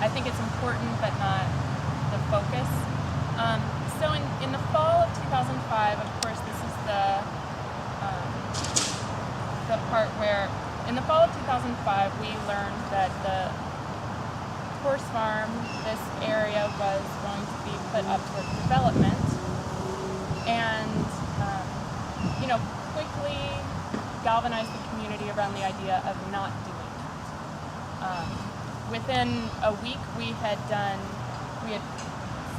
I think it's important, but not the focus. So in the fall of 2005, of course, this is the part where, in the fall of 2005, we learned that the horse farm, this area, was going to be put up for development, and quickly galvanized the community around the idea of not doing that. Within a week, we had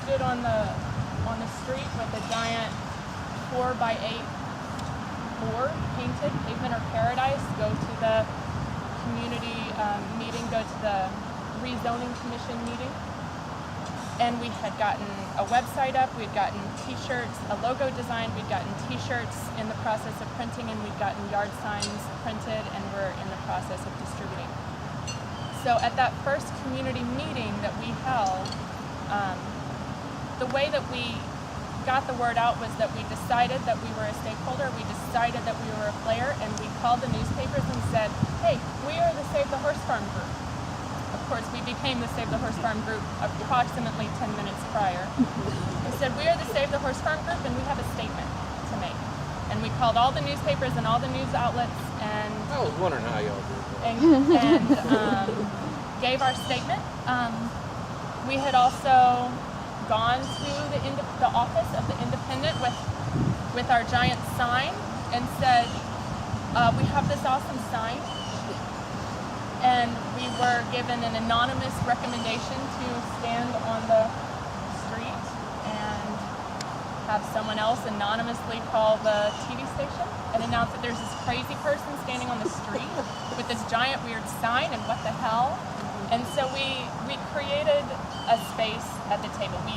stood on the street with a giant 4x8 board painted, Pavement or Paradise, go to the community meeting, go to the rezoning commission meeting. And we had gotten a website up, we'd gotten t-shirts, a logo designed, we'd gotten t-shirts in the process of printing, and we'd gotten yard signs printed, and we're in the process of distributing. So at that first community meeting that we held, the way that we got the word out was that we decided that we were a stakeholder, we decided that we were a player, and we called the newspapers and said, hey, we are the Save the Horse Farm group. Of course, we became the Save the Horse Farm group approximately 10 minutes prior. We said, we are the Save the Horse Farm group, and we have a statement to make. And we called all the newspapers and all the news outlets, and I was wondering how y'all did that. And gave our statement. We had also gone to the office of the Independent with our giant sign and said, we have this awesome sign. And we were given an anonymous recommendation to stand on the street and have someone else anonymously call the TV station and announce that there's this crazy person standing on the street with this giant weird sign, and what the hell? And so we created a space at the table. We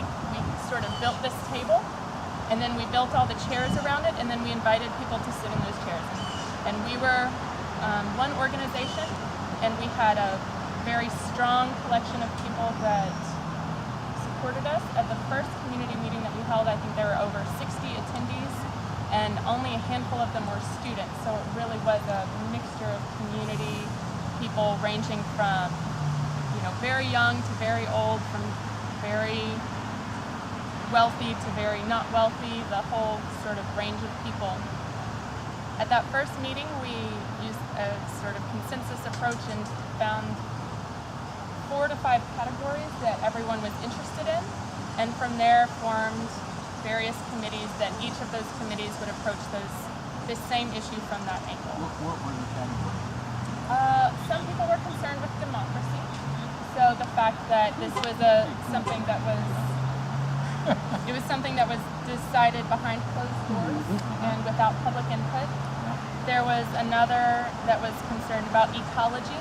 sort of built this table, and then we built all the chairs around it, and then we invited people to sit in those chairs. And we were one organization, and we had a very strong collection of people that supported us. At the first community meeting that we held, I think there were over 60 attendees, and only a handful of them were students. So it really was a mixture of community people ranging from very young to very old, from very wealthy to very not wealthy, the whole sort of range of people. At that first meeting, we used a sort of consensus approach and found 4 to 5 categories that everyone was interested in, and from there formed various committees that each of those committees would approach this same issue from that angle. What were the categories? Some people were concerned with democracy, so the fact that this was something that was decided behind closed doors and without public input. There was another that was concerned about ecology.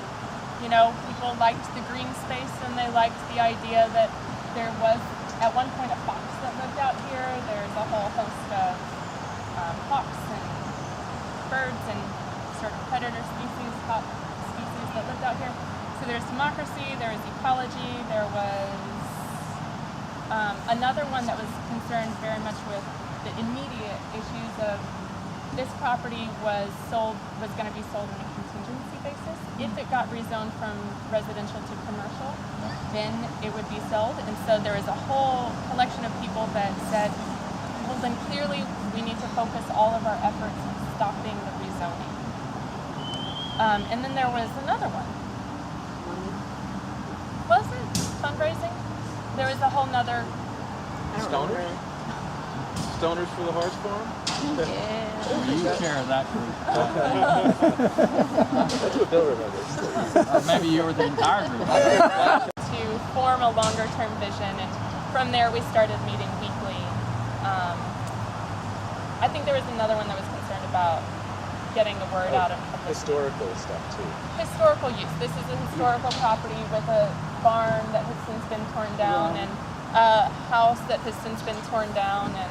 People liked the green space, and they liked the idea that there was at one point a fox that lived out here. There's a whole host of hawks and birds and sort of predator species, hawk species that lived out here. So there's democracy, there was ecology, there was another one that was concerned very much with the immediate issues of this property was going to be sold on a contingency basis. If it got rezoned from residential to commercial, then it would be sold. And so there was a whole collection of people that said, well, then clearly we need to focus all of our efforts on stopping the rezoning. And then there was another one. Was it fundraising? There was a whole nother. Stoners? Stoners for the horse farm? Yeah. You share that group. That's what Bill remembers. Or maybe you were the entire group. To form a longer term vision, and from there we started meeting weekly. I think there was another one that was concerned about getting the word out of public. Historical stuff too. Historical use. This is a historical property with a barn that has since been torn down, and a house that has since been torn down, and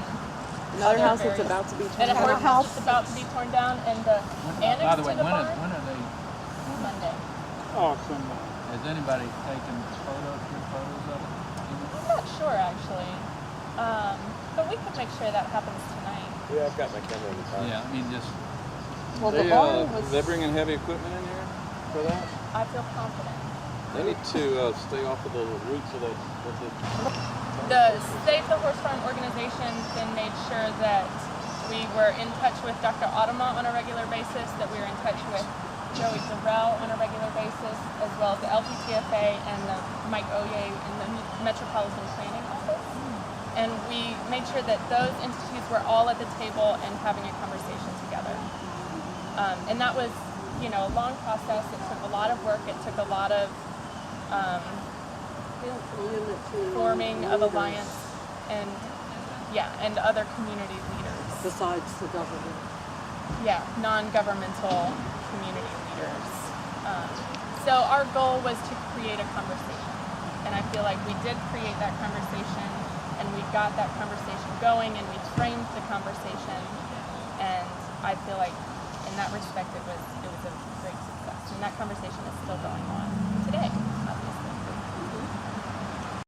another house that's about to be torn down. Another house that's about to be torn down, and the annex By the way, to the when barn. are they? Monday. Awesome. Has anybody taken photos of it? I'm not sure actually, but we could make sure that happens tonight. Yeah, I've got my camera in the car. Yeah, I mean just. Well, the barn was. They bringing heavy equipment in here for that? I feel confident. They need to stay off of the roots of that. The Save the Horse Farm organization then made sure that we were in touch with Dr. Audemont on a regular basis, that we were in touch with Joey Durrell on a regular basis, as well as the LPTFA and the Mike Oye in the Metropolitan Planning Office. And we made sure that those entities were all at the table and having a conversation together. And that was, you know, a long process. It took a lot of work. It took a lot of forming of alliance and and other community leaders. Besides the government. Yeah, non-governmental community leaders. So our goal was to create a conversation. And I feel like we did create that conversation, and we got that conversation going, and we framed the conversation. And I feel like in that respect it was a great success. And that conversation is still going on today.